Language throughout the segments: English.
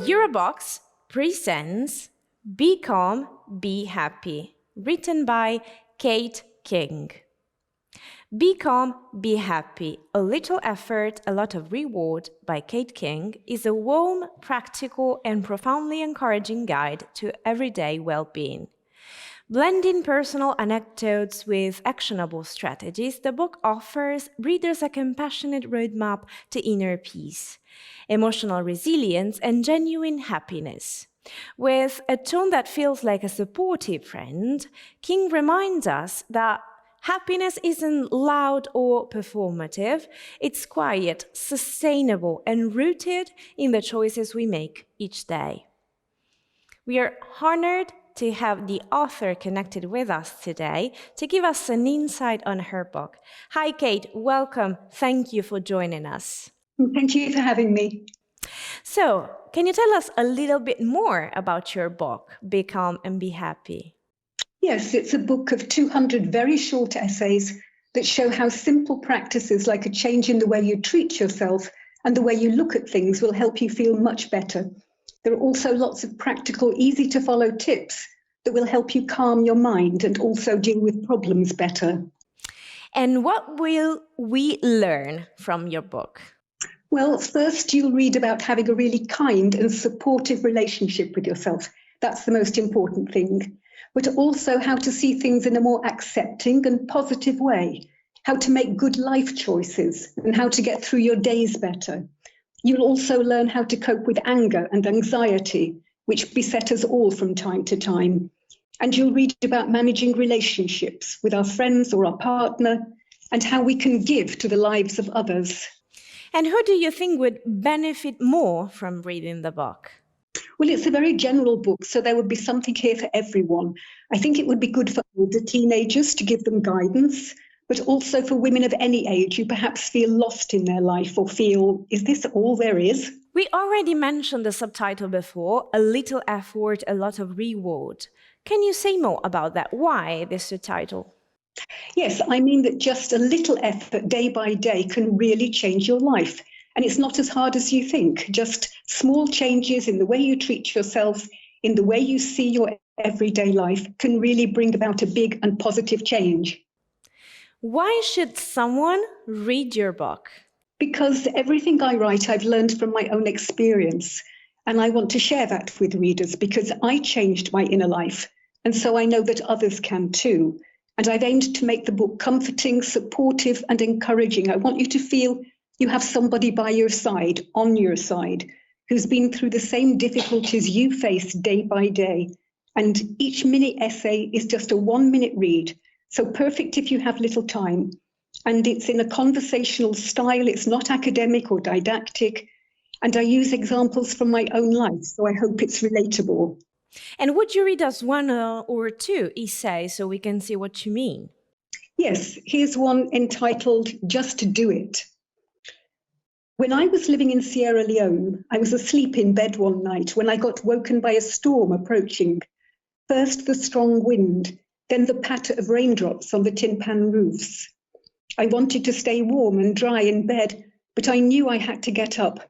Eurobox presents Be Calm, Be Happy, written by Kate King. Be Calm, Be Happy, a little effort, a lot of reward by Kate King is a warm, practical, and profoundly encouraging guide to everyday well-being. Blending personal anecdotes with actionable strategies, the book offers readers a compassionate roadmap to inner peace, emotional resilience, and genuine happiness. With a tone that feels like a supportive friend, King reminds us that happiness isn't loud or performative, it's quiet, sustainable, and rooted in the choices we make each day. We are honored to have the author connected with us today to give us an insight on her book. Hi, Kate. Welcome. Thank you for joining us. Thank you for having me. So, can you tell us a little bit more about your book, Be Calm and Be Happy? Yes, it's a book of 200 very short essays that show how simple practices like a change in the way you treat yourself and the way you look at things will help you feel much better. There are also lots of practical, easy-to-follow tips that will help you calm your mind and also deal with problems better. And what will we learn from your book? Well, first you'll read about having a really kind and supportive relationship with yourself. That's the most important thing. But also how to see things in a more accepting and positive way, how to make good life choices, and how to get through your days better. You'll also learn how to cope with anger and anxiety, which beset us all from time to time. And you'll read about managing relationships with our friends or our partner, and how we can give to the lives of others. And who do you think would benefit more from reading the book? Well, it's a very general book, so there would be something here for everyone. I think it would be good for older teenagers to give them guidance, but also for women of any age who perhaps feel lost in their life or feel, is this all there is? We already mentioned the subtitle before, a little effort, a lot of reward. Can you say more about that? Why this subtitle? Yes, I mean that just a little effort day by day can really change your life. And it's not as hard as you think. Just small changes in the way you treat yourself, in the way you see your everyday life can really bring about a big and positive change. Why should someone read your book? Because everything I write, I've learned from my own experience. And I want to share that with readers because I changed my inner life. And so I know that others can too. And I've aimed to make the book comforting, supportive, and encouraging. I want you to feel you have somebody by your side, on your side, who's been through the same difficulties you face day by day. And each mini essay is just a 1-minute read, so perfect if you have little time. And it's in a conversational style, it's not academic or didactic. And I use examples from my own life, so I hope it's relatable. And would you read us one or two essays so we can see what you mean? Yes, here's one entitled Just Do It. When I was living in Sierra Leone, I was asleep in bed one night when I got woken by a storm approaching. First the strong wind, then the patter of raindrops on the tin pan roofs. I wanted to stay warm and dry in bed, but I knew I had to get up.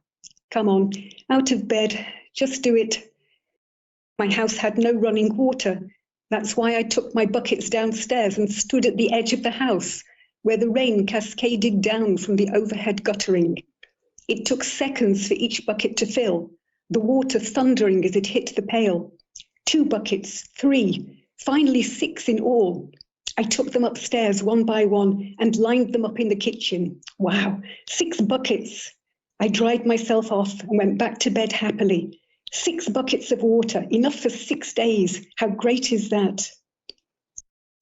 Come on, out of bed, just do it. My house had no running water. That's why I took my buckets downstairs and stood at the edge of the house, where the rain cascaded down from the overhead guttering. It took seconds for each bucket to fill, the water thundering as it hit the pail. 2 buckets, 3, finally 6 in all. I took them upstairs one by one and lined them up in the kitchen. Wow, 6 buckets. I dried myself off and went back to bed happily. 6 buckets of water, enough for 6 days. How great is that?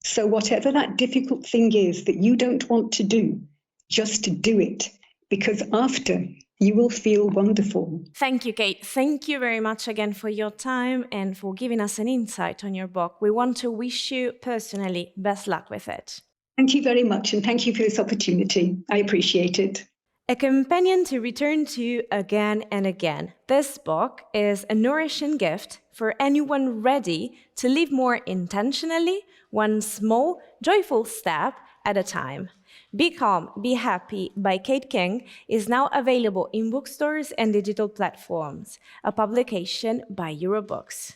So whatever that difficult thing is that you don't want to do, just do it. Because after, you will feel wonderful. Thank you, Kate. Thank you very much again for your time and for giving us an insight on your book. We want to wish you personally best luck with it. Thank you very much, and thank you for this opportunity. I appreciate it. A companion to return to again and again. This book is a nourishing gift for anyone ready to live more intentionally, one small, joyful step at a time. Be Calm, Be Happy by Kate King is now available in bookstores and digital platforms, a publication by Eurobooks.